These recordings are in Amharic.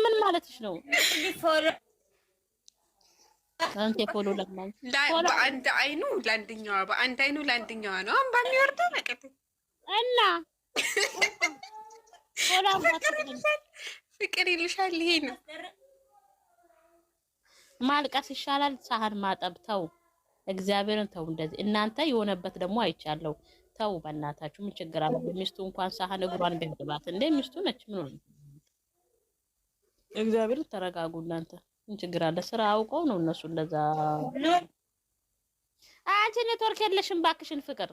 ምን ማለትሽ ነው? አንተ ፎሎ ለማኝ በአንድ አይኑ ለአንደኛዋ በአንድ አይኑ ለአንደኛዋ ነው አምባ የሚወርደው ነቀጥ እና ፎሎ ፍቅር ይልሻል። ይሄ ነው ማልቀስ ይሻላል ሳህን ማጠብ። ተው እግዚአብሔርን ተው። እንደዚህ እናንተ የሆነበት ደግሞ አይቻለሁ። ተው በእናታችሁ ምን ችግር አለ? ሚስቱ እንኳን ሳህን እግሯን ቢያጥባት እንደ ሚስቱ ነች። ምን ሆነ? እግዚአብሔርን ተረጋጉ እናንተ። ምን ችግር አለ? ስራ አውቀው ነው እነሱ እንደዛ። አንቺ ኔትወርክ የለሽም ባክሽን ፍቅር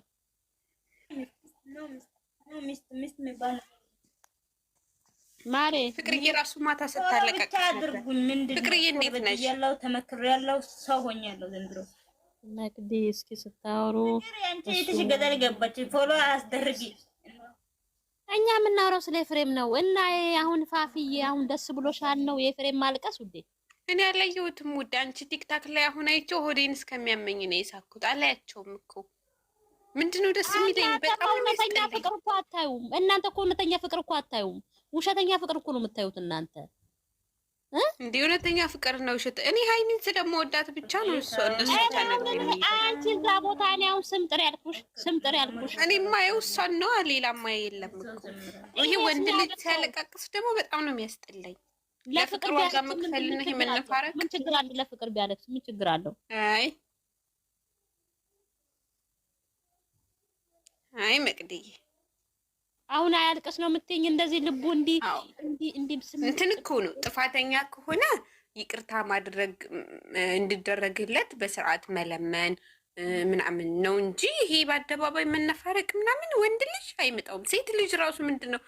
ማሬ ፍቅርዬ ራሱ ማታ ስታለቀቅ አድርጉኝ። ምንድነው ፍቅርዬ እንዴት ነሽ? ያለው ተመክሬያለሁ። ሰው ሆኛለሁ ዘንድሮ። ነቅዲ እስኪ ስታወሩ አንቺ እህትሽ ገደል ገባች። ፎሎ አስደርጊ። እኛ የምናወራው ስለ ኤፍሬም ነው። እና አሁን ፋፍዬ አሁን ደስ ብሎሻል ነው የኤፍሬም ማልቀስ ውዴ? እኔ አላየሁትም ውዴ። አንቺ ቲክታክ ላይ አሁን አይቼው ሆዴን እስከሚያመኝ ነው የሳኩት። አላያቸውም እኮ ምንድነው ደስ የሚለኝ? በጣም እውነተኛ ፍቅር እኮ አታዩም እናንተ እኮ እውነተኛ ፍቅር እኮ አታዩም። ውሸተኛ ፍቅር እኮ ነው የምታዩት እናንተ። እንዴ እውነተኛ ፍቅር ነው ውሸት? እኔ ሃይሚን ስለምወዳት ብቻ ነው እሱ እነሱ ታነግኝ። አንቺ እዛ ቦታ እኔ አሁን ስምጥር ያልኩሽ እኔ ማየው እሷን ነው፣ ሌላ ማየ የለም እኮ። ይሄ ወንድ ልጅ ሲያለቃቅስ ደግሞ በጣም ነው የሚያስጠላኝ። ለፍቅር ዋጋ መክፈል ነው ይሄ መነፋረቅ። ምን ችግር አለ? ለፍቅር ቢያለቅስ ምን ችግር አለው? አይ መቅደዬ አሁን አያልቅስ ነው የምትይኝ? እንደዚህ ልቡ እንዲ እንትን እኮ ነው። ጥፋተኛ ከሆነ ይቅርታ ማድረግ እንዲደረግለት በስርዓት መለመን ምናምን ነው እንጂ ይሄ በአደባባይ መነፋረቅ ምናምን ወንድ ልጅ አይመጣውም። ሴት ልጅ ራሱ ምንድን ነው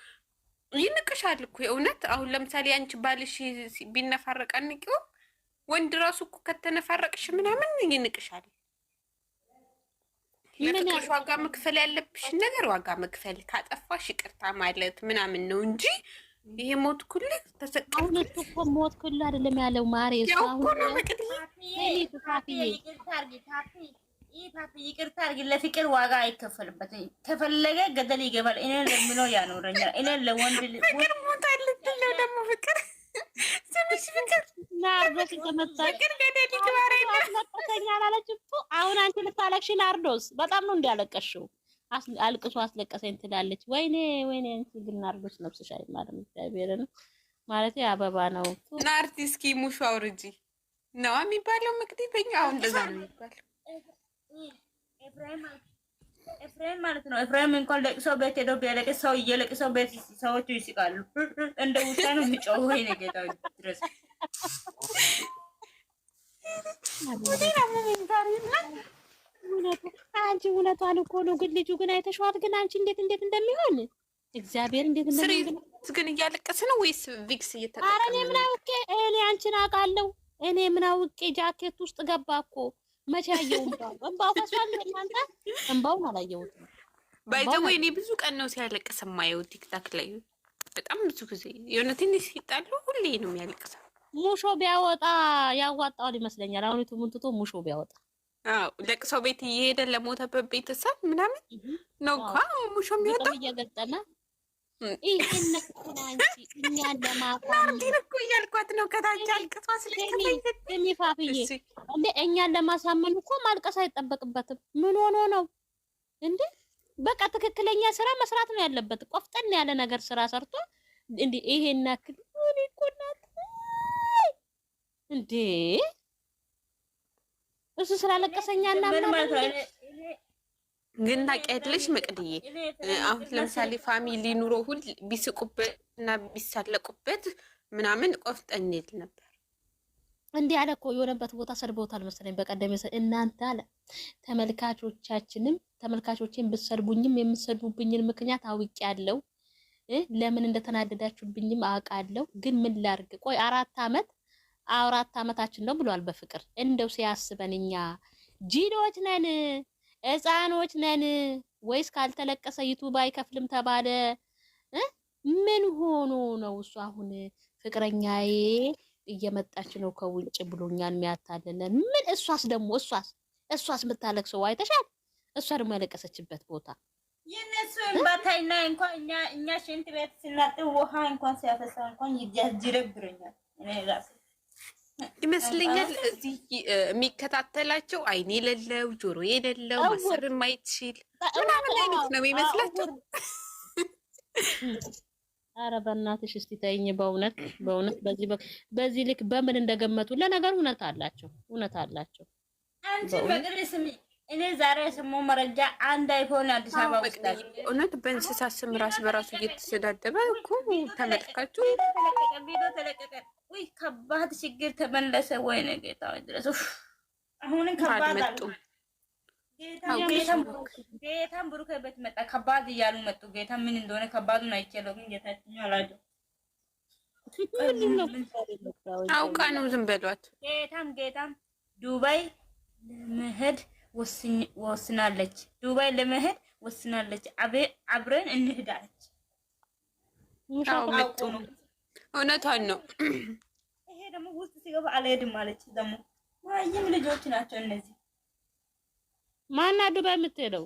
ይንቅሻል እኮ የእውነት። አሁን ለምሳሌ አንቺ ባልሽ ቢነፋረቅ አንቂውም። ወንድ ራሱ እኮ ከተነፋረቅሽ ምናምን ይንቅሻል። ለፍቅርሽ ዋጋ መክፈል ያለብሽን ነገር ዋጋ መክፈል፣ ካጠፋሽ ይቅርታ ማለት ምናምን ነው እንጂ ይሄ ሞት ኩል ተሰቀለ። አሁን እኮ ሞት ኩል አይደለም ያለው ማሬ። ይቅርታ አድርጊ። ለፍቅር ዋጋ አይከፈልበትም። ከፈለገ ገደል ይገባል። እኔ ለምነው ያኖረኛል። እኔ ለወንድ ፍቅር ሞት አለብኝ ደግሞ ፍቅር ስምሽ ፍቅር ናርዶስ ፍቅር ገደል ይገባል አሁን አንቺ ልታለቅሽ ናርዶስ በጣም ነው እንዲያለቀሽው። አልቅሶ አስለቀሰኝ ትላለች። ወይኔ አንቺ ግን ናርዶስ ነፍስሽ አይማርም። እግዚአብሔርን ማለት አበባ ነው። ናርቲ እስኪ ሙሹ አውርጂ ነው የሚባለው። መቅዲተኛ አሁን እንደዛ ነው የሚባለው። ኤፍሬም ማለት ነው። ኤፍሬም እንኳን ለቅሶ ቤት ሄዶ ቢያለቅስ ሰው እየለቅሶ ቤት ሰዎቹ ይስቃሉ። እንደ ውሻ ነው የሚጮኸው። ወይ ነገታው ድረስ አንቺ እውነቷን እኮ ነው። ግን ልጁ ግን አይተሽዋት ግን አንቺ እንዴት እንደሚሆን እግዚአብሔር እንዴት እንደሚሆን ግን እያለቀሰ ነው ወይስ ቪክስ እየተጠቀመ? ኧረ እኔ ምን አውቄ? እኔ አንቺን አውቃለሁ። እኔ ምን አውቄ? ጃኬት ውስጥ ገባ እኮ መቼ ያየው? እንባው ፈሷል። እናንተ እንባውን አላየሁትም። ባይዘው እኔ ብዙ ቀን ነው ሲያለቅስ የማየው ቲክታክ ላይ በጣም ብዙ ጊዜ። የሆነ ትንሽ ሲጣሉ ሁሌ ነው የሚያለቅሰው። ሙሾ ቢያወጣ ያዋጣዋል ይመስለኛል። አሁን ትቶ ሙሾ ቢያወጣ ለቅሶ ቤት እየሄደ ለሞተበት ቤተሰብ ምናምን ነው እኮ ሙሾ የሚወጣው እየገጠመ ይሄን አንቺ እኛን ለማሳመን እኮ እያልኳት ነው። ከታች አልቅሷ ስለሚፋፍዬ እንዴ እኛን ለማሳመን እኮ ማልቀስ አይጠበቅበትም። ምን ሆኖ ነው እንዴ? በቃ ትክክለኛ ስራ መስራት ነው ያለበት። ቆፍጠን ያለ ነገር ስራ ሰርቶ እንዴ ይሄን ያክል እኮ እናት እንዴ እሱ ስላለቀሰኛና ምን ግን ታውቂያለሽ መቅድዬ፣ አሁን ለምሳሌ ፋሚሊ ኑሮ ሁሉ ቢስቁበት እና ቢሳለቁበት ምናምን ቆፍጠን ይል ነበር። እንዲህ አለ እኮ የሆነበት ቦታ ሰድበውታል መሰለኝ በቀደም። እናንተ አለ ተመልካቾችን ብትሰድቡኝም የምትሰድቡብኝን ምክንያት አውቄያለሁ፣ ለምን እንደተናደዳችሁብኝም አውቃለሁ። ግን ምን ላድርግ? ቆይ 4 ዓመታችን ነው ብሏል በፍቅር። እንደው ሲያስበን እኛ ጂዶች ነን ሕፃኖች ነን ወይስ ካልተለቀሰ ዩቲዩብ አይከፍልም ተባለ? ምን ሆኖ ነው እሱ አሁን ፍቅረኛዬ እየመጣች ነው ከውጭ ብሎኛል የሚያታልለን? ምን እሷስ የምታለቅሰው አይተሻል? እሷ ደግሞ ያለቀሰችበት ቦታ የነሱ እንባታይና እንኳን እኛ ሽንት ቤት ስናጥብ ውሃ እንኳን ሲያፈሳ እንኳን ይደብረኛል። እኔ ራሴ ይመስለኛል እዚህ የሚከታተላቸው አይን የሌለው ጆሮ የሌለው ማሰብ የማይችል ምናምን አይነት ነው የሚመስላቸው። ኧረ በእናትሽ እስቲ ተይኝ። በእውነት በዚህ ልክ በምን እንደገመቱ ለነገሩ እውነት አላቸው። አንቺ በግሬ ስሚ፣ እኔ ዛሬ የሰማው መረጃ አንድ አይፎን አዲስ አበባ ውስጥ እውነት በእንስሳት ስም ራስ በራሱ እየተሰዳደበ እኮ ተመልካቹ ቪዲዮ ተለቀቀ። ውይ ከባድ ችግር ተመለሰ ወይ ነው ጌታው ድረስ አሁንም ከባድ አሉ። ጌታም ብሩክ ቤት መጣ ከባድ እያሉ መጡ። ጌታ ምን እንደሆነ ከባዱን አይቻለው፣ ግን ጌታችን አላለው። አውቃ ነው ዝም በሏት። ጌታም ዱባይ ለመሄድ ወስናለች። አብረን እንሄዳለች። እውነቷን ነው። ይሄ ደግሞ ውስጥ ሲገባ አልሄድም አለች። ደግሞ ማይም ልጆች ናቸው እነዚህ። ማና ዱባይ የምትሄደው?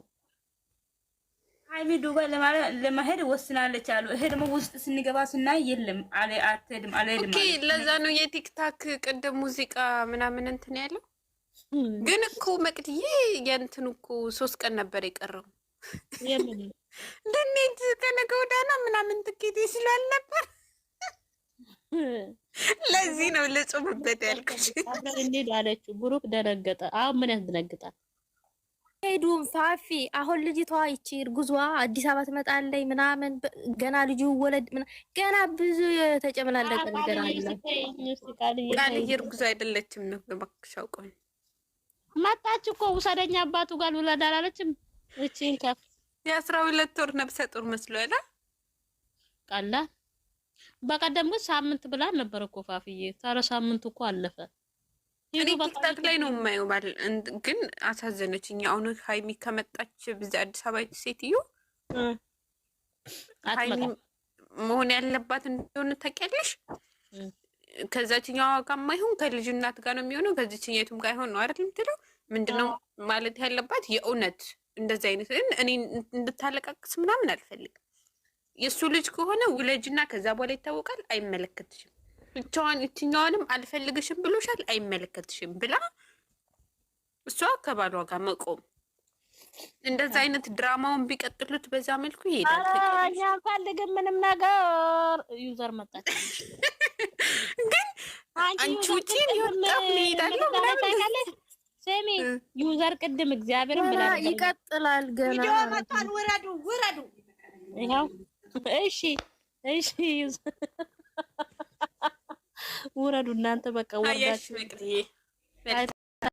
ሃይሚ ዱባይ ለመሄድ ወስናለች አሉ። ይሄ ደግሞ ውስጥ ስንገባ ስናይ የለም አትሄድም ኦኬ፣ ለዛ ነው የቲክታክ ቅድም ሙዚቃ ምናምን እንትን ያለው። ግን እኮ መቅድዬ የእንትን እኮ 3 ቀን ነበር የቀረው። ልንሄድ ከነገ ወዲያ ነው ምናምን ትኬት ስላልነበር ለዚህ ነው ልጹምበት ያልኩሽ። እንሂድ አለችው። ብሩክ ደነገጠ። አሁን ምን ያስደነግጣል? ሄዱም ፋፊ አሁን ልጅቷ ይቺ እርጉዟ አዲስ አበባ ትመጣለች ምናምን ገና ልጁ ወለድ ገና ብዙ የተጨመላለቀ ነገር አለ። ቃል እርጉዝ አይደለችም ነው እባክሽ አውቀው መጣች እኮ ውሰደኛ አባቱ ጋር ወለድ አላለችም። እቺን ከፍ የ12 ወር ነብሰ ጡር መስሎ ያለ ቃላ በቀደም ግን ሳምንት ብላ ነበር እኮ ፋፊዬ። ታረ ሳምንቱ እኮ አለፈ። እኔ ቲክታክ ላይ ነው የማየው ግን አሳዘነችኝ። አሁን ሃይሚ ከመጣች በዚህ አዲስ አበባ ሴትዮ ሃይሚ መሆን ያለባት እንደሆነ ታውቂያለሽ። ከዛችኛዋ ጋር ማይሆን ከልጅ እናት ጋር ነው የሚሆነው። ከዚህኛቱም ጋር ይሆን ነው አይደል የምትለው? ምንድነው ማለት ያለባት? የእውነት እንደዚህ አይነት እኔ እንድታለቃቅስ ምናምን አልፈልግም። የእሱ ልጅ ከሆነ ውለጅና ከዛ በኋላ ይታወቃል። አይመለከትሽም። ብቻዋን እችኛዋንም አልፈልግሽም ብሎሻል። አይመለከትሽም ብላ እሷ ከባሏ ጋር መቆም። እንደዛ አይነት ድራማውን ቢቀጥሉት በዛ መልኩ ይሄዳል። እኛ አንፈልግም ምንም ነገር። ዩዘር መጣች ግን አንቺ ውጪ ይወጣው ይሄዳለሁ ምናምን ሰሚ ዩዘር ቅድም እግዚአብሔርን ብላ ይቀጥላል። ገና ቪዲዮ መጣን። ውረዱ። ይሄው እሺ ውረዱ እናንተ በቃ ወርዳችሁ።